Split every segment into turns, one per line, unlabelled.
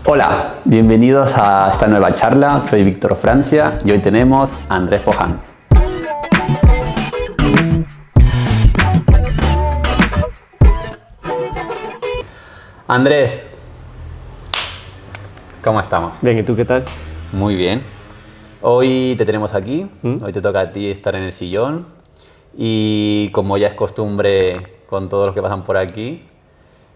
Hola, bienvenidos a esta nueva charla. Soy Víctor Francia y hoy tenemos a Andrés Poján. Andrés, ¿cómo estamos?
Bien, ¿y tú qué tal?
Muy bien. Hoy te tenemos aquí, hoy te toca a ti estar en el sillón y como ya es costumbre con todos los que pasan por aquí,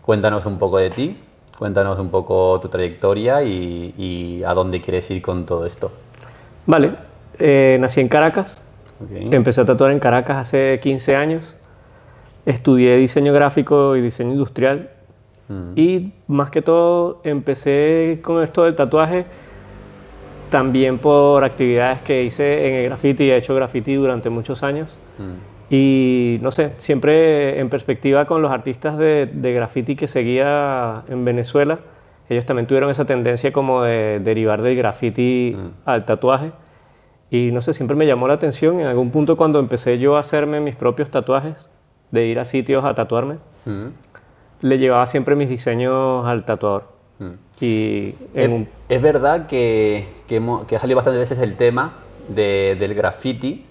cuéntanos un poco de ti. Cuéntanos un poco tu trayectoria y a dónde quieres ir con todo esto.
Vale, nací en Caracas, empecé a tatuar en Caracas hace 15 años, estudié diseño gráfico y diseño industrial y más que todo empecé con esto del tatuaje también por actividades que hice en el graffiti, he hecho graffiti durante muchos años. Y no sé, siempre en perspectiva con los artistas de graffiti que seguía en Venezuela, ellos también tuvieron esa tendencia como de derivar del graffiti al tatuaje. Y no sé, siempre me llamó la atención en algún punto cuando empecé yo a hacerme mis propios tatuajes, de ir a sitios a tatuarme, le llevaba siempre mis diseños al tatuador. Y
es verdad que ha salido bastantes veces el tema del graffiti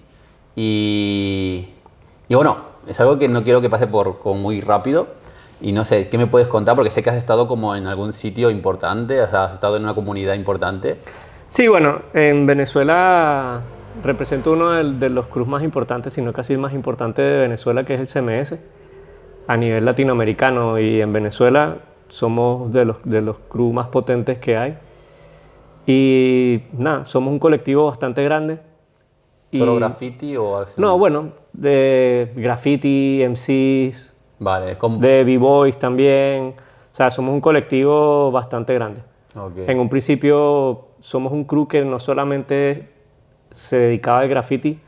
y bueno, es algo que no quiero que pase como muy rápido y no sé, ¿qué me puedes contar? Porque sé que has estado como en algún sitio importante, o sea, has estado en una comunidad importante.
Sí, bueno, en Venezuela represento uno de los crews más importantes, si no casi el más importante de Venezuela, que es el CMS, a nivel latinoamericano, y en Venezuela somos de los crews más potentes que hay. Y nada, somos un colectivo bastante grande.
¿Solo graffiti o algo así?
No, bueno, de graffiti, MCs,
vale,
de b-boys también. O sea, somos un colectivo bastante grande.
Okay.
En un principio somos un crew que no solamente se dedicaba al graffiti,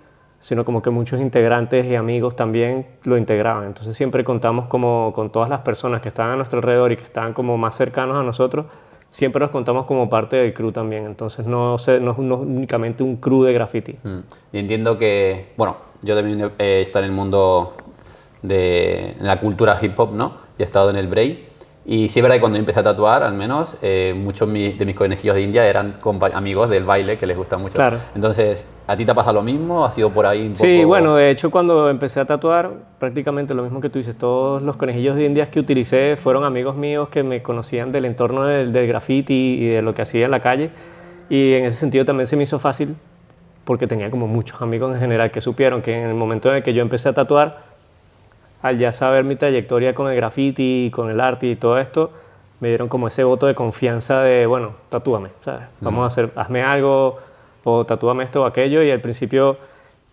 sino como que muchos integrantes y amigos también lo integraban. Entonces siempre contamos como con todas las personas que estaban a nuestro alrededor y que estaban como más cercanos a nosotros, siempre los contamos como parte del crew también. Entonces no es únicamente un crew de graffiti.
Y entiendo que, bueno, yo también he estado en el mundo de la cultura hip hop, ¿no? Y he estado en el break. Y sí es verdad que cuando yo empecé a tatuar, al menos, muchos de mis conejillos de India eran amigos del baile que les gusta mucho.
Claro.
Entonces, ¿a ti te ha pasado lo mismo? ¿Has sido por ahí un poco...?
Sí, bueno, de hecho cuando empecé a tatuar, prácticamente lo mismo que tú dices, todos los conejillos de Indias que utilicé fueron amigos míos que me conocían del entorno del graffiti y de lo que hacía en la calle. Y en ese sentido también se me hizo fácil, porque tenía como muchos amigos en general que supieron que en el momento en el que yo empecé a tatuar, al ya saber mi trayectoria con el graffiti, con el arte y todo esto, me dieron como ese voto de confianza de, bueno, tatúame, ¿sabes? Vamos a hacer, hazme algo, o tatúame esto o aquello. Y al principio,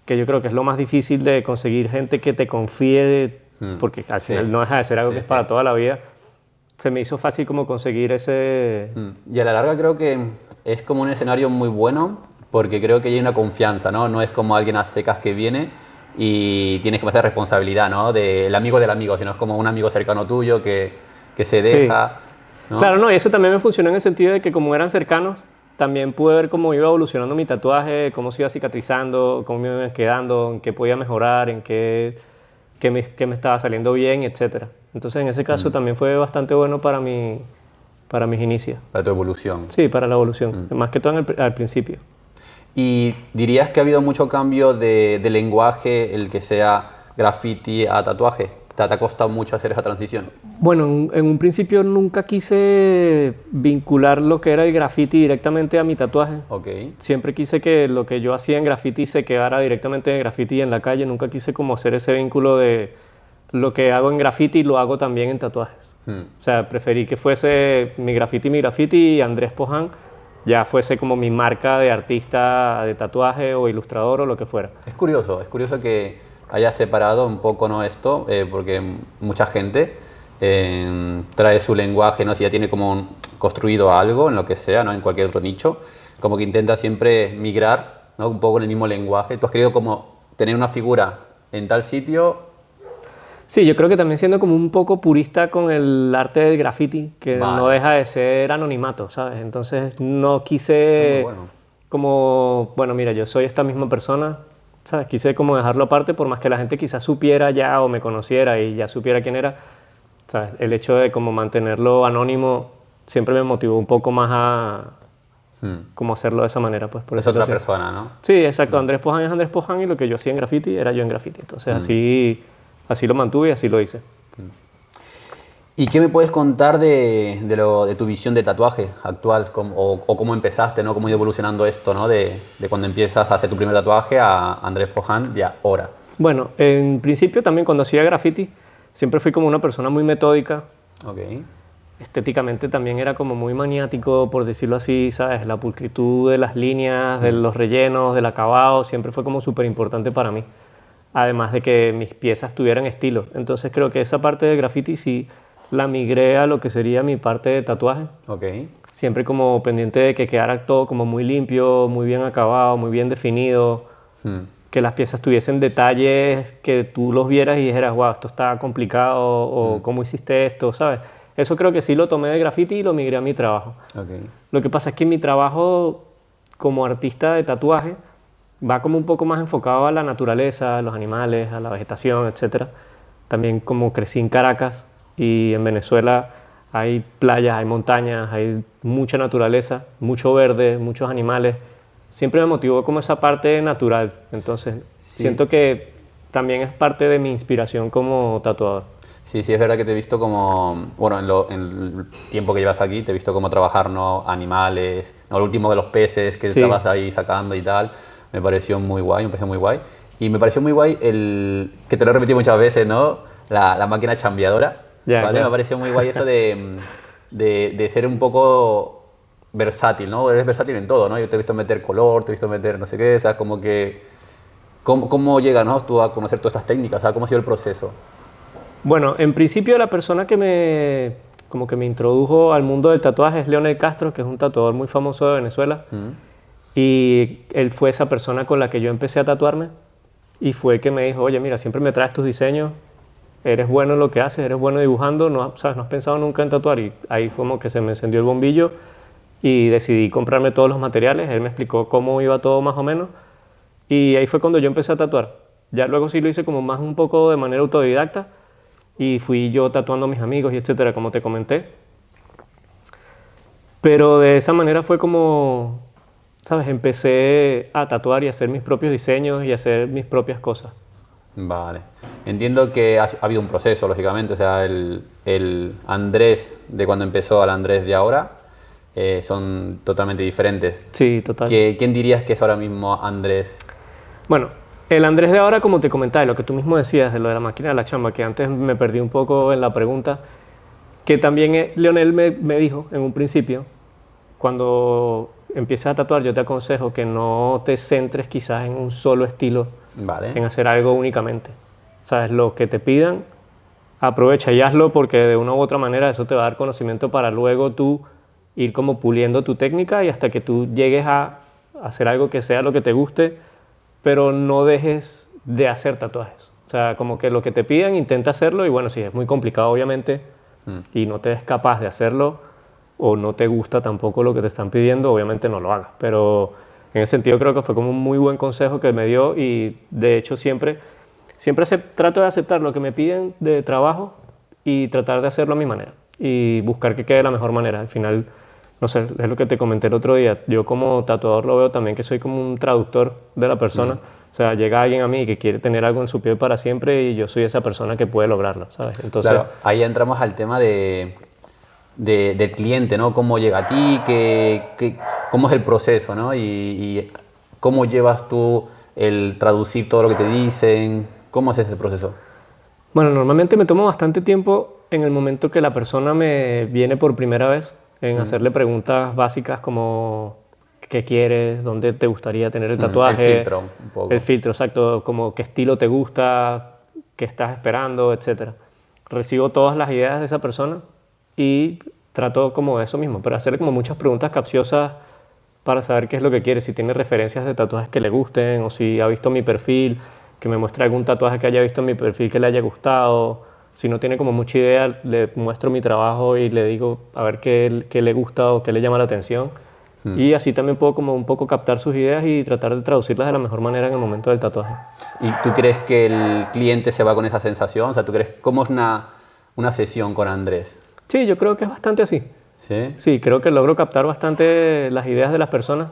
que yo creo que es lo más difícil de conseguir gente que te confíe, porque al final no deja de ser algo que es para toda la vida, se me hizo fácil como conseguir ese...
Y a la larga creo que es como un escenario muy bueno, porque creo que hay una confianza, ¿no? No es como alguien a secas que viene y tienes que pasar responsabilidad, ¿no? Del amigo del amigo, sino es como un amigo cercano tuyo que se deja,
sí.
¿no?
Claro, no, y eso también me funcionó en el sentido de que como eran cercanos, también pude ver cómo iba evolucionando mi tatuaje, cómo se iba cicatrizando, cómo me iba quedando, en qué podía mejorar, en qué me estaba saliendo bien, etc. Entonces, en ese caso también fue bastante bueno para mis inicios.
Para tu evolución.
Sí, para la evolución, más que todo al principio.
¿Y dirías que ha habido mucho cambio de lenguaje, el que sea graffiti a tatuaje? ¿Te ha costado mucho hacer esa transición?
Bueno, en un principio nunca quise vincular lo que era el graffiti directamente a mi tatuaje.
Okay.
Siempre quise que lo que yo hacía en graffiti se quedara directamente en graffiti y en la calle. Nunca quise como hacer ese vínculo de lo que hago en graffiti lo hago también en tatuajes. O sea, preferí que fuese mi graffiti y Andrés Poján ya fuese como mi marca de artista de tatuaje o ilustrador o lo que fuera.
Es curioso que hayas separado un poco, ¿no? Esto, porque mucha gente trae su lenguaje, ¿no? Si ya tiene como construido algo en lo que sea, ¿no? En cualquier otro nicho, como que intenta siempre migrar, ¿no? Un poco en el mismo lenguaje. ¿Tú has querido como tener una figura en tal sitio?
Sí, yo creo que también siendo como un poco purista con el arte del graffiti, que no deja de ser anonimato, ¿sabes? Entonces no quise como, bueno, mira, yo soy esta misma persona, ¿sabes? Quise como dejarlo aparte, por más que la gente quizás supiera ya o me conociera y ya supiera quién era, ¿sabes? El hecho de como mantenerlo anónimo siempre me motivó un poco más a como hacerlo de esa manera. Pues, por
es otra persona, ¿no?
Sí, exacto. Andrés Poján es Andrés Poján y lo que yo hacía en graffiti era yo en graffiti. Entonces así lo mantuve y así lo hice.
¿Y qué me puedes contar de tu visión de tatuaje actual? O cómo empezaste, ¿no? Cómo ha ido evolucionando esto, ¿no? De cuando empiezas a hacer tu primer tatuaje a Andrés Poján de ahora.
Bueno, en principio también cuando hacía graffiti siempre fui como una persona muy metódica.
Okay.
Estéticamente también era como muy maniático, por decirlo así, ¿sabes? La pulcritud de las líneas, de los rellenos, del acabado, siempre fue como súper importante para mí. Además de que mis piezas tuvieran estilo. Entonces creo que esa parte de graffiti sí la migré a lo que sería mi parte de tatuaje.
Okay.
Siempre como pendiente de que quedara todo como muy limpio, muy bien acabado, muy bien definido. Que las piezas tuviesen detalles que tú los vieras y dijeras, wow, esto está complicado, o cómo hiciste esto, ¿sabes? Eso creo que sí lo tomé de graffiti y lo migré a mi trabajo.
Okay.
Lo que pasa es que mi trabajo como artista de tatuaje va como un poco más enfocado a la naturaleza, a los animales, a la vegetación, etc. También como crecí en Caracas y en Venezuela hay playas, hay montañas, hay mucha naturaleza, mucho verde, muchos animales. Siempre me motivó como esa parte natural. Entonces, siento que también es parte de mi inspiración como tatuador.
Sí, es verdad que te he visto como, bueno, en el tiempo que llevas aquí, te he visto como trabajar, ¿no? Animales, ¿no? Lo último de los peces que estabas ahí sacando y tal, me pareció muy guay, Y me pareció muy guay que te lo he repetido muchas veces, ¿no? La máquina chambeadora, ¿vale? Me pareció muy guay eso de ser un poco versátil, ¿no? Eres versátil en todo, ¿no? Yo te he visto meter color, te he visto meter no sé qué, o sea, como que... ¿Cómo llegas, ¿no? Tú a conocer todas estas técnicas? O sea, ¿cómo ha sido el proceso?
Bueno, en principio la persona que me introdujo al mundo del tatuaje es Leonel Castro, que es un tatuador muy famoso de Venezuela. Y él fue esa persona con la que yo empecé a tatuarme. Y fue el que me dijo, oye, mira, siempre me traes tus diseños, eres bueno en lo que haces, eres bueno dibujando, no, ¿sabes? No has pensado nunca en tatuar. Y ahí fue como que se me encendió el bombillo y decidí comprarme todos los materiales. Él me explicó cómo iba todo más o menos. Y ahí fue cuando yo empecé a tatuar. Ya luego sí lo hice como más un poco de manera autodidacta. Y fui yo tatuando a mis amigos y etcétera, como te comenté. Pero de esa manera fue como, ¿sabes? Empecé a tatuar y a hacer mis propios diseños y a hacer mis propias cosas.
Vale. Entiendo que ha habido un proceso, lógicamente. O sea, el Andrés de cuando empezó al Andrés de ahora son totalmente diferentes.
Sí, total.
¿Quién dirías que es ahora mismo Andrés?
Bueno, el Andrés de ahora, como te comentaba, lo que tú mismo decías de lo de la máquina de la chamba, que antes me perdí un poco en la pregunta, que también Leonel me dijo en un principio, cuando empieces a tatuar, yo te aconsejo que no te centres quizás en un solo estilo, en hacer algo únicamente. ¿Sabes? Lo que te pidan, aprovecha y hazlo, porque de una u otra manera eso te va a dar conocimiento para luego tú ir como puliendo tu técnica y hasta que tú llegues a hacer algo que sea lo que te guste, pero no dejes de hacer tatuajes. O sea, como que lo que te pidan, intenta hacerlo y bueno, si es muy complicado obviamente y no te es capaz de hacerlo o no te gusta tampoco lo que te están pidiendo, obviamente no lo hagas. Pero en ese sentido creo que fue como un muy buen consejo que me dio y de hecho siempre trato de aceptar lo que me piden de trabajo y tratar de hacerlo a mi manera y buscar que quede de la mejor manera. Al final, no sé, es lo que te comenté el otro día. Yo como tatuador lo veo también que soy como un traductor de la persona. O sea, llega alguien a mí que quiere tener algo en su piel para siempre y yo soy esa persona que puede lograrlo, ¿sabes? Entonces,
claro, ahí entramos al tema del cliente, ¿no? Cómo llega a ti, cómo es el proceso, ¿no? Y cómo llevas tú el traducir todo lo que te dicen. ¿Cómo es ese proceso?
Bueno, normalmente me tomo bastante tiempo en el momento que la persona me viene por primera vez en hacerle preguntas básicas como qué quieres, dónde te gustaría tener el tatuaje.
El filtro, un poco.
El filtro, exacto, como qué estilo te gusta, qué estás esperando, etc. Recibo todas las ideas de esa persona y trato como eso mismo, pero hacerle como muchas preguntas capciosas para saber qué es lo que quiere, si tiene referencias de tatuajes que le gusten o si ha visto mi perfil, que me muestre algún tatuaje que haya visto en mi perfil que le haya gustado. Si no tiene como mucha idea, le muestro mi trabajo y le digo a ver qué le gusta o qué le llama la atención. Y así también puedo como un poco captar sus ideas y tratar de traducirlas de la mejor manera en el momento del tatuaje.
¿Y tú crees que el cliente se va con esa sensación? O sea, ¿tú crees cómo es una sesión con Andrés?
Sí, yo creo que es bastante así.
¿Sí?
Sí, creo que logro captar bastante las ideas de las personas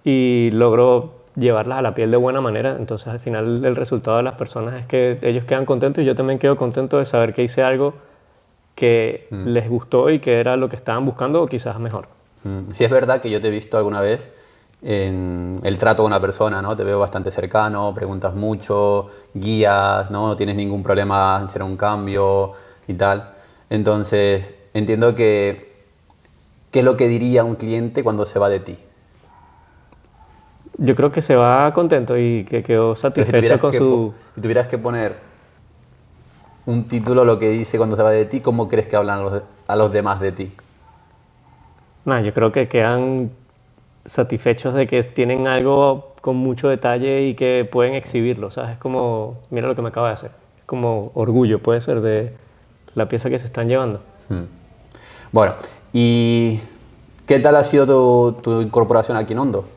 y logro llevarlas a la piel de buena manera. Entonces, al final, el resultado de las personas es que ellos quedan contentos y yo también quedo contento de saber que hice algo que les gustó y que era lo que estaban buscando o quizás mejor.
Sí, es verdad que yo te he visto alguna vez en el trato con una persona, ¿no? Te veo bastante cercano, preguntas mucho, guías, ¿no? No tienes ningún problema en hacer un cambio y tal. Entonces, entiendo que, ¿qué es lo que diría un cliente cuando se va de ti?
Yo creo que se va contento y que quedó
Pero
satisfecho con su...
si tuvieras que poner un título, lo que dice cuando se va de ti, ¿cómo crees que hablan a los demás de ti?
Nah, yo creo que quedan satisfechos de que tienen algo con mucho detalle y que pueden exhibirlo, ¿sabes? Es como, mira lo que me acaba de hacer. Es como orgullo, puede ser, de la pieza que se están llevando.
Bueno, ¿y qué tal ha sido tu incorporación aquí en Hondo?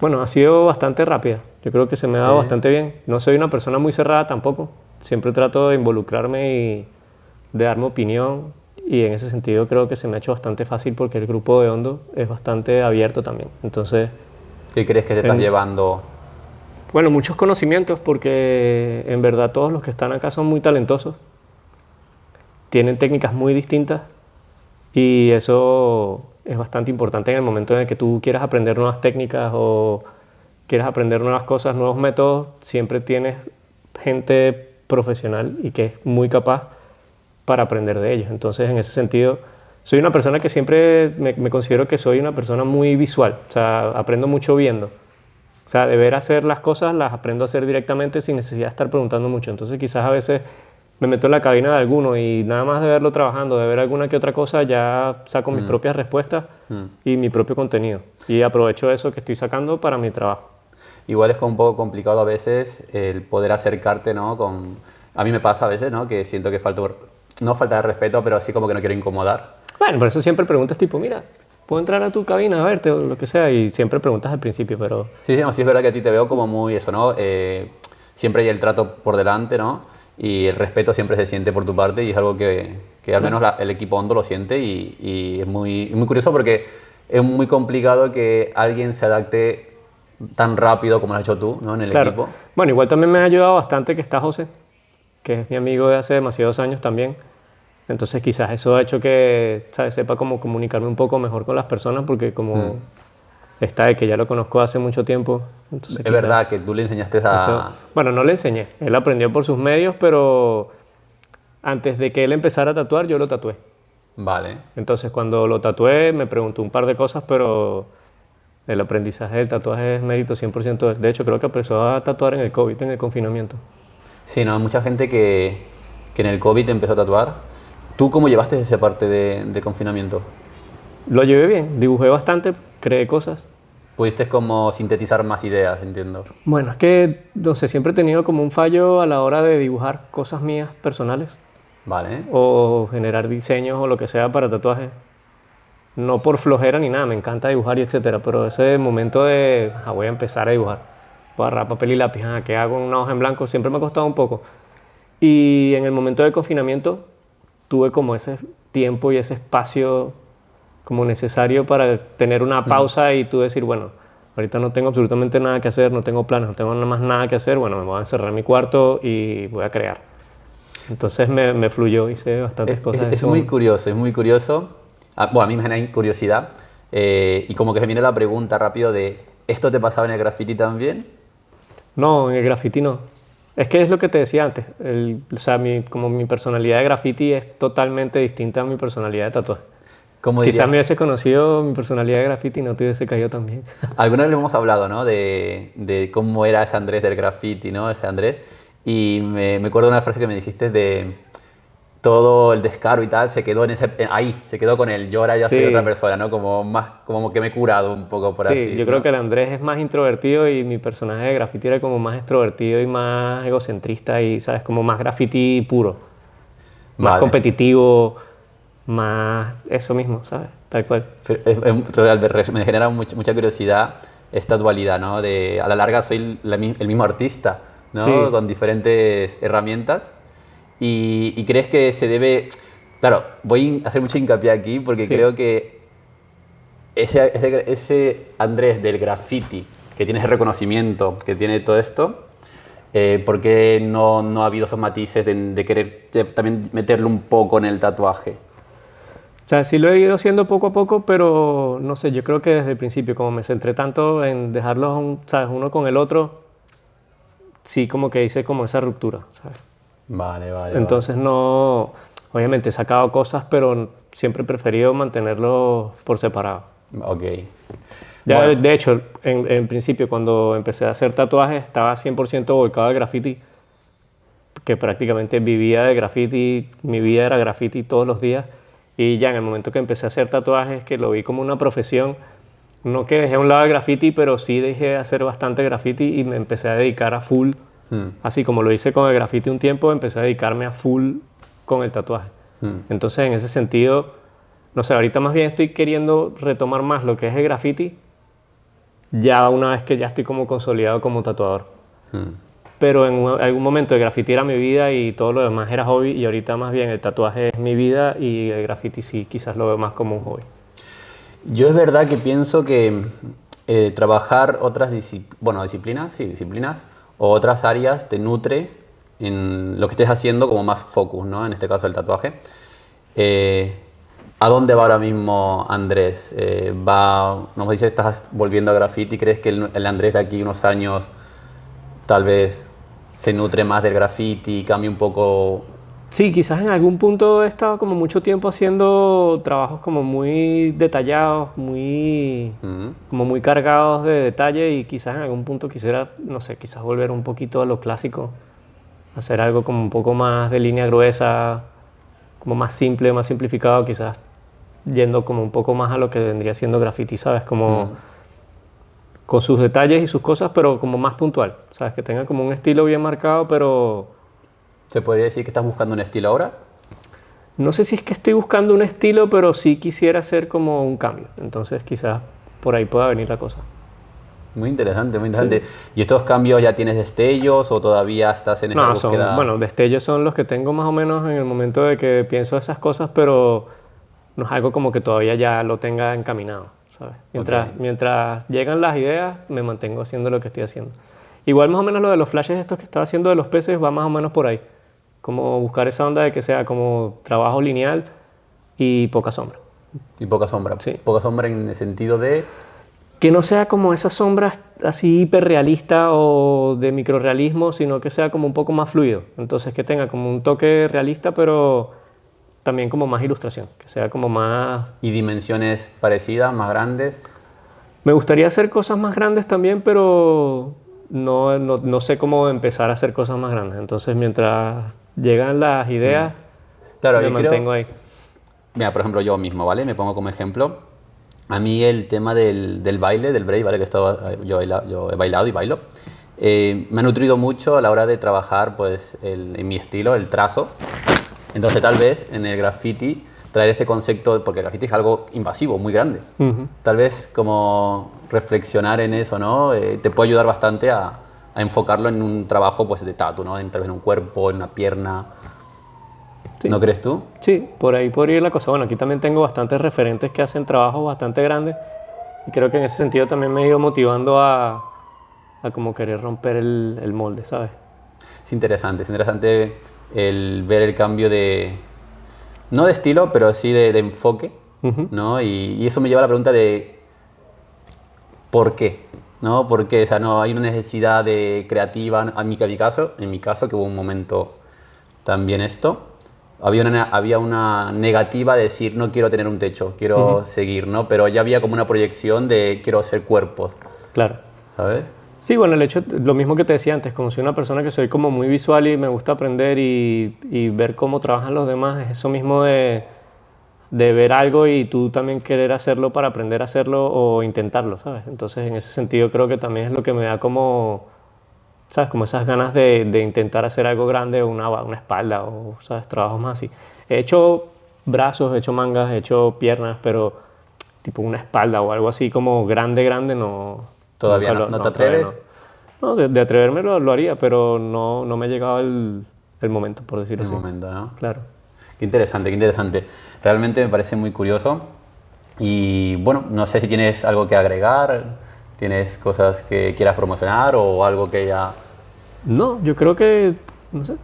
Bueno, ha sido bastante rápida. Yo creo que se me ha dado bastante bien. No soy una persona muy cerrada tampoco. Siempre trato de involucrarme y de darme opinión. Y en ese sentido creo que se me ha hecho bastante fácil porque el grupo de Hondo es bastante abierto también. Entonces,
¿Qué crees que te estás llevando?
bueno, muchos conocimientos porque en verdad todos los que están acá son muy talentosos. Tienen técnicas muy distintas y eso es bastante importante en el momento en el que tú quieras aprender nuevas técnicas o quieras aprender nuevas cosas, nuevos métodos. Siempre tienes gente profesional y que es muy capaz para aprender de ellos. Entonces, en ese sentido, soy una persona que siempre me considero que soy una persona muy visual. O sea, aprendo mucho viendo. O sea, de ver hacer las cosas las aprendo a hacer directamente sin necesidad de estar preguntando mucho. Entonces, quizás a veces me meto en la cabina de alguno y nada más de verlo trabajando, de ver alguna que otra cosa, ya saco mis propias respuestas y mi propio contenido. Y aprovecho eso que estoy sacando para mi trabajo.
Igual es como un poco complicado a veces el poder acercarte, ¿no? A mí me pasa a veces, ¿no? Que siento que no falta de respeto, pero así como que no quiero incomodar.
Bueno, por eso siempre preguntas tipo, mira, ¿puedo entrar a tu cabina a verte o lo que sea? Y siempre preguntas al principio, pero...
Sí, sí, no, sí es verdad que a ti te veo como muy eso, ¿no? Siempre hay el trato por delante, ¿no? Y el respeto siempre se siente por tu parte y es algo que al menos el equipo Hondo lo siente y es muy curioso porque es muy complicado que alguien se adapte tan rápido como lo has hecho tú, ¿no? En el equipo.
Bueno, igual también me ha ayudado bastante que está José, que es mi amigo de hace demasiados años también. Entonces quizás eso ha hecho que, ¿sabes? Sepa cómo comunicarme un poco mejor con las personas porque como está de que ya lo conozco hace mucho tiempo. Entonces,
es verdad que tú le enseñaste a...
Bueno, no le enseñé. Él aprendió por sus medios, pero antes de que él empezara a tatuar, yo lo tatué.
Vale.
Entonces cuando lo tatué me preguntó un par de cosas, pero el aprendizaje del tatuaje es mérito 100% de él. De hecho, creo que empezó a tatuar en el COVID, en el confinamiento.
Sí, no, hay mucha gente que en el COVID empezó a tatuar. ¿Tú cómo llevaste esa parte de confinamiento?
Lo llevé bien, dibujé bastante, creé cosas.
Pudiste como sintetizar más ideas, entiendo.
Bueno, es que, no sé, siempre he tenido como un fallo a la hora de dibujar cosas mías personales.
Vale.
O generar diseños o lo que sea para tatuajes. No por flojera ni nada, me encanta dibujar y etcétera, pero ese momento de, voy a empezar a dibujar. Voy a agarrar papel y lápiz, ¿qué hago en una hoja en blanco? Siempre me ha costado un poco. Y en el momento del confinamiento tuve como ese tiempo y ese espacio como necesario para tener una pausa y tú decir, bueno, ahorita no tengo absolutamente nada que hacer, no tengo planes, no tengo nada más nada que hacer, bueno, me voy a encerrar en mi cuarto y voy a crear. Entonces me fluyó, hice bastantes cosas.
Es muy curioso, es muy curioso. Bueno, a mí me genera curiosidad y como que se viene la pregunta rápido de, ¿esto te pasaba en el graffiti también?
No, en el graffiti no. Es que es lo que te decía antes, o sea, como mi personalidad de graffiti es totalmente distinta a mi personalidad de tatuaje. Quizás me hubiese conocido mi personalidad de graffiti y no te hubiese caído tan bien.
Alguna vez le hemos hablado, ¿no? De cómo era ese Andrés del graffiti, ¿no? Ese Andrés. Y me acuerdo de una frase que me dijiste de todo el descaro y tal, se quedó ahí, se quedó con él. Yo ahora ya soy otra persona, ¿no? Como que me he curado un poco por así.
Sí, yo creo que el Andrés es más introvertido y mi personaje de graffiti era como más extrovertido y más egocentrista y, ¿sabes? Como más graffiti puro. Más competitivo, más eso mismo, ¿sabes? Tal cual.
Me genera mucha curiosidad esta dualidad, ¿no? A la larga soy el mismo artista, ¿no?
Sí.
Con diferentes herramientas. ¿Y crees que se debe Claro, voy a hacer mucho hincapié aquí porque
Sí.
creo que ese Andrés del graffiti, que tiene ese reconocimiento, que tiene todo esto, ¿por qué no ha habido esos matices de querer también meterlo un poco en el tatuaje?
O sea, sí lo he ido haciendo poco a poco, pero no sé, yo creo que desde el principio, como me centré tanto en dejarlos, ¿sabes? Uno con el otro, sí como que hice como esa ruptura, ¿sabes?
Vale, vale,
Entonces no, obviamente he sacado cosas, pero siempre he preferido mantenerlos por separado.
vale. Ok.
Ya,
Bueno,
de hecho, en principio, cuando empecé a hacer tatuajes, estaba 100% volcado al graffiti, que prácticamente vivía de graffiti, mi vida era graffiti todos los días. Y ya en el momento que empecé a hacer tatuajes, que lo vi como una profesión, no que dejé a un lado el graffiti, pero sí dejé de hacer bastante graffiti y me empecé a dedicar a full. Así como lo hice con el graffiti un tiempo, empecé a dedicarme a full con el tatuaje. Entonces, en ese sentido, no sé, ahorita más bien estoy queriendo retomar más lo que es el graffiti, ya una vez que ya estoy como consolidado como tatuador. Pero en algún momento el graffiti era mi vida y todo lo demás era hobby, y ahorita más bien el tatuaje es mi vida y el graffiti sí, quizás lo veo más como un hobby.
yo es verdad que pienso que trabajar otras disciplinas, sí, disciplinas, o otras áreas te nutre en lo que estés haciendo como más focus, ¿no? En este caso el tatuaje. Eh, ¿A dónde va ahora mismo Andrés? Nos dice que estás volviendo a graffiti. ¿Crees que el Andrés de aquí unos años tal vez se nutre más del graffiti y cambie un poco?
Sí, quizás en algún punto he estado como mucho tiempo haciendo trabajos como muy detallados, como muy cargados de detalle, y quizás en algún punto quisiera, no sé, quizás volver un poquito a lo clásico, hacer algo como un poco más de línea gruesa, como más simple, más simplificado, quizás yendo como un poco más a lo que vendría siendo graffiti, ¿sabes? Como con sus detalles y sus cosas, pero como más puntual, ¿sabes? Que tenga como un estilo bien marcado, pero
¿Se podría decir que estás buscando un estilo ahora?
no sé si es que estoy buscando un estilo, pero sí quisiera hacer como un cambio. Entonces quizás por ahí pueda venir la cosa.
Muy interesante, muy interesante. ¿Y estos cambios ya tienes destellos o todavía estás en esa
No,
búsqueda?
bueno, destellos son los que tengo más o menos en el momento de que pienso esas cosas, pero no es algo como que todavía ya lo tenga encaminado, ¿sabes? Mientras llegan las ideas, me mantengo haciendo lo que estoy haciendo. Igual más o menos lo de los flashes estos que estaba haciendo de los peces va más o menos por ahí. Como buscar esa onda de que sea como trabajo lineal y poca sombra.
Y poca sombra.
Sí.
Poca sombra en el sentido de...
Que no sea como esas sombras así hiperrealista o de microrealismo, sino que sea como un poco más fluido. Entonces que tenga como un toque realista, pero también como más ilustración, que sea como más...
Y dimensiones parecidas, más grandes.
Me gustaría hacer cosas más grandes también, pero no sé cómo empezar a hacer cosas más grandes. Entonces mientras llegan las ideas,
Claro,
me
yo
mantengo
creo...
ahí.
Mira, por ejemplo, yo mismo, ¿vale? Me pongo como ejemplo. A mí el tema del baile, del break, ¿vale? Que yo he bailado y bailo. Me ha nutrido mucho a la hora de trabajar, pues, en mi estilo, el trazo. Entonces, tal vez en el graffiti traer este concepto, porque el graffiti es algo invasivo, muy grande. Tal vez como reflexionar en eso, ¿no? Te puede ayudar bastante a enfocarlo en un trabajo, pues, de tatu, ¿no? Tal vez en un cuerpo, en una pierna.
Sí.
¿No crees tú?
Sí, por ahí podría ir la cosa. Bueno, aquí también tengo bastantes referentes que hacen trabajos bastante grandes, y creo que en ese sentido también me he ido motivando a como querer romper el molde, ¿sabes?
Es interesante el ver el cambio de, no de estilo, pero sí de enfoque, ¿no? Y eso me lleva a la pregunta de ¿por qué? ¿No? ¿Por qué? O sea, no, hay una necesidad de creativa, en mi caso, que hubo un momento también esto, había una negativa de decir no quiero tener un techo, quiero seguir, ¿no? Pero ya había como una proyección de quiero hacer cuerpos,
Claro.
¿sabes?
Sí, bueno, el hecho, lo mismo que te decía antes, como soy una persona que soy como muy visual y me gusta aprender y ver cómo trabajan los demás, es eso mismo de ver algo y tú también querer hacerlo para aprender a hacerlo o intentarlo, ¿sabes? Entonces, en ese sentido creo que también es lo que me da como, ¿sabes? Como esas ganas de intentar hacer algo grande, una espalda o, ¿sabes? Trabajos más así. He hecho brazos, he hecho mangas, he hecho piernas, pero tipo una espalda o algo así como grande, grande, no.
Todavía
nunca
no te
todavía
atreves.
No, de atreverme lo haría, pero no me ha llegado el momento, por decirlo
El
así.
momento, ¿no?
Claro.
Qué interesante, qué interesante. Realmente me parece muy curioso. Y bueno, no sé si tienes algo que agregar, tienes cosas que quieras promocionar o algo que ya...
No, yo creo que, no sé.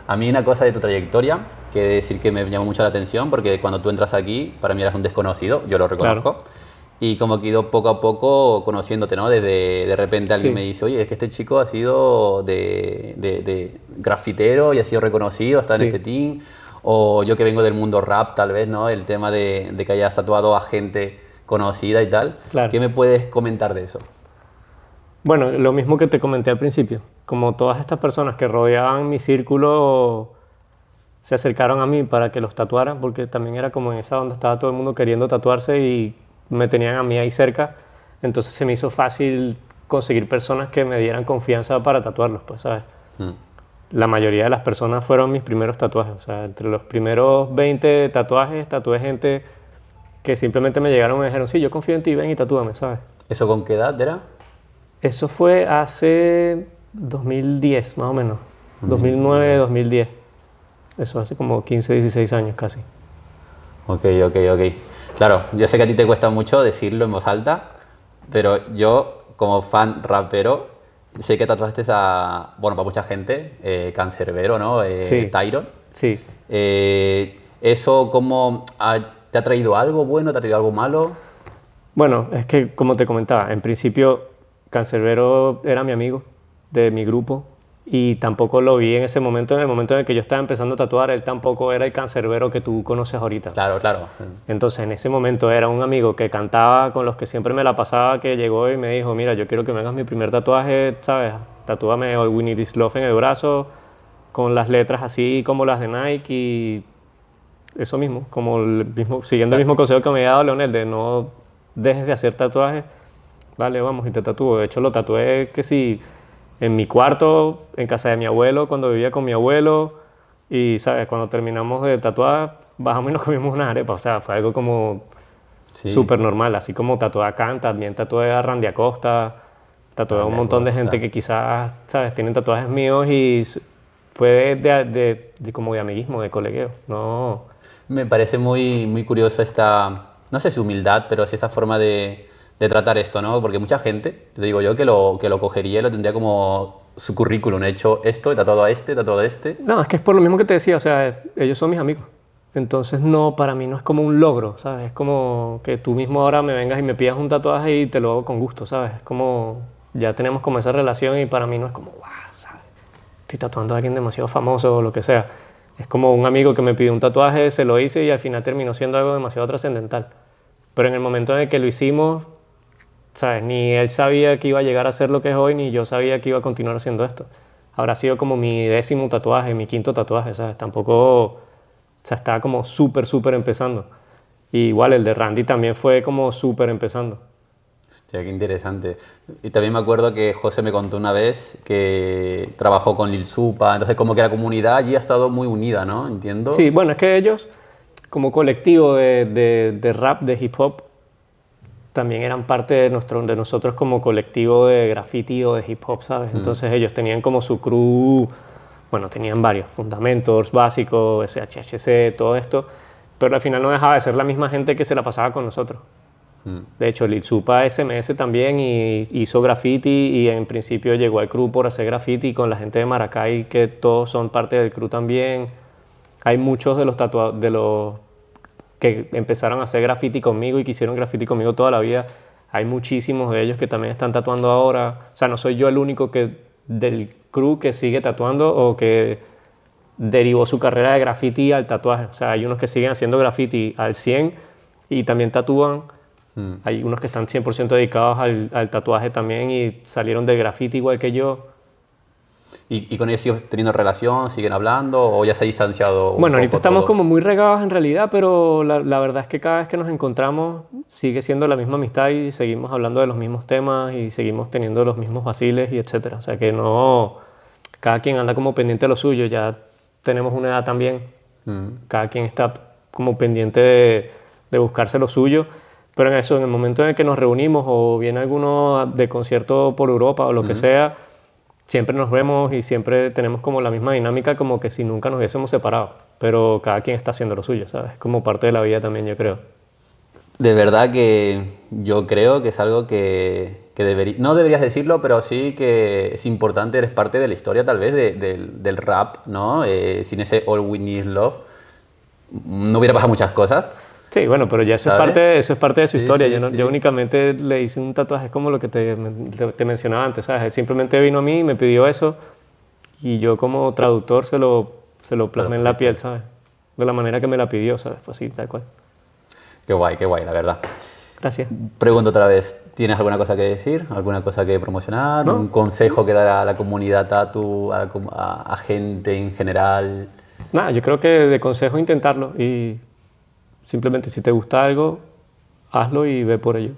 A mí una cosa de tu trayectoria que decir que me llamó mucho la atención porque cuando tú entras aquí, para mí eras un desconocido, yo lo reconozco.
Claro,
Y como que he ido poco a poco conociéndote, ¿no? Desde de repente alguien me
sí,
dice, oye, es que este chico ha sido de grafitero y ha sido reconocido, está en este
sí,
team. O yo que vengo del mundo rap, tal vez, ¿no? El tema de que hayas tatuado a gente conocida y tal.
claro.
¿Qué me puedes comentar de eso?
Bueno, lo mismo que te comenté al principio. Como todas estas personas que rodeaban mi círculo se acercaron a mí para que los tatuara, porque también era como en esa onda, estaba todo el mundo queriendo tatuarse y me tenían a mí ahí cerca. Entonces se me hizo fácil conseguir personas que me dieran confianza para tatuarlos, pues, ¿sabes?
Mm.
La mayoría de las personas fueron mis primeros tatuajes. O sea, entre los primeros 20 tatuajes, tatué gente que simplemente me llegaron y me dijeron, sí, yo confío en ti, ven y tatúame, ¿sabes?
¿Eso con qué edad era?
Eso fue hace 2010, más o menos. 2009, 2010. Eso hace como 15, 16 años casi.
Ok, ok, ok. Claro, yo sé que a ti te cuesta mucho decirlo en voz alta, pero yo, como fan rapero, sé que tatuaste a, bueno, para mucha gente, Cancerbero, ¿no?
Sí,
Tyron.
sí.
¿Eso cómo te ha traído algo bueno, te ha traído algo malo?
Bueno, es que como te comentaba, en principio Cancerbero era mi amigo de mi grupo y tampoco lo vi en ese momento, en el momento en el que yo estaba empezando a tatuar, él tampoco era el Cancerbero que tú conoces ahorita.
Claro, claro.
Entonces en ese momento era un amigo que cantaba con los que siempre me la pasaba, que llegó y me dijo, mira, yo quiero que me hagas mi primer tatuaje, ¿sabes? Tatúame All We Need Is Love en el brazo, con las letras así como las de Nike y eso mismo, como el mismo, siguiendo el
Claro.
mismo consejo que me había dado Leonel, de no dejes de hacer tatuajes, vale, vamos y te tatúo. De hecho lo tatué que sí, en mi cuarto, en casa de mi abuelo, cuando vivía con mi abuelo y, ¿sabes? Cuando terminamos de tatuar, bajamos y nos comimos unas arepas, o sea, fue algo como
Sí,
súper normal, así como tatué a Kant, también tatué a Randy Acosta, tatué a un
Randy
montón de gente
Acosta.
que quizás, ¿sabes? Tienen tatuajes míos y fue como de amiguismo, de colegueo, no...
Me parece muy, muy curioso esta, no sé si humildad, pero sí esa forma de tratar esto, ¿no? Porque mucha gente, te digo yo, que lo cogería y lo tendría como su currículum. He hecho esto, he tratado a este, he tratado a este.
No, es que es por lo mismo que te decía, o sea, ellos son mis amigos. Entonces, no, para mí no es como un logro, ¿sabes? Es como que tú mismo ahora me vengas y me pidas un tatuaje y te lo hago con gusto, ¿sabes? Es como, ya tenemos como esa relación y para mí no es como, wow, ¿sabes? Estoy tatuando a alguien demasiado famoso o lo que sea. Es como un amigo que me pidió un tatuaje, se lo hice y al final terminó siendo algo demasiado trascendental. Pero en el momento en el que lo hicimos, ¿sabes? Ni él sabía que iba a llegar a ser lo que es hoy, ni yo sabía que iba a continuar haciendo esto. Habrá sido como mi 10º tatuaje, mi 5º tatuaje, ¿sabes? Tampoco, o sea, estaba como súper, súper empezando. Y igual el de Randy también fue como súper empezando.
Hostia, qué interesante. Y también me acuerdo que José me contó una vez que trabajó con Lil Supa, entonces como que la comunidad allí ha estado muy unida, ¿no?
Sí,
Entiendo.
bueno, es que ellos, como colectivo de rap, de hip hop, también eran parte de nosotros como colectivo de graffiti o de hip hop, ¿sabes?
Mm,
Entonces ellos tenían como su crew, bueno, tenían varios, Fundamentors, Básicos, SHHC, todo esto, pero al final no dejaba de ser la misma gente que se la pasaba con nosotros.
mm.
De hecho, Lil Supa SMS también y hizo graffiti y en principio llegó al crew por hacer graffiti con la gente de Maracay, que todos son parte del crew también. Hay muchos de los que empezaron a hacer graffiti conmigo y que hicieron graffiti conmigo toda la vida. Hay muchísimos de ellos que también están tatuando ahora. O sea, no soy yo el único del crew que sigue tatuando o que derivó su carrera de graffiti al tatuaje. O sea, hay unos que siguen haciendo graffiti al 100 y también tatúan. Hay unos que están 100% dedicados al tatuaje también y salieron del graffiti igual que yo.
¿Y con ellos sigues teniendo relación, siguen hablando o ya se ha distanciado un
Bueno, ahorita
poco
estamos
todo?
como muy regados en realidad, pero la verdad es que cada vez que nos encontramos sigue siendo la misma amistad y seguimos hablando de los mismos temas y seguimos teniendo los mismos vaciles y etcétera. O sea que no, cada quien anda como pendiente de lo suyo, ya tenemos una edad también,
Mm,
cada quien está como pendiente de buscarse lo suyo, pero en eso, en el momento en el que nos reunimos o viene alguno de concierto por Europa o lo que
mm.
sea, siempre nos vemos y siempre tenemos como la misma dinámica como que si nunca nos hubiésemos separado. pero cada quien está haciendo lo suyo, ¿sabes? Es como parte de la vida también, yo creo.
De verdad que yo creo que es algo que no deberías decirlo, pero sí que es importante, eres parte de la historia tal vez del rap, ¿no? Sin ese All We Need is Love no hubiera pasado muchas cosas.
Sí, bueno, pero ya eso es parte de su historia. Yo
sí.
únicamente le hice un tatuaje como lo que te mencionaba antes, ¿sabes? Él simplemente vino a mí y me pidió eso y yo como traductor se lo plasmé en la piel, ¿sabes? De la manera que me la pidió, ¿sabes? Pues así, tal cual.
Qué guay, la verdad.
Gracias.
Pregunto otra vez, ¿tienes alguna cosa que decir? ¿Alguna cosa que promocionar?
¿No?
¿Un consejo que dar a la comunidad tatu, a gente en general?
Nada, yo creo que de consejo intentarlo y simplemente si te gusta algo, hazlo y ve por ello.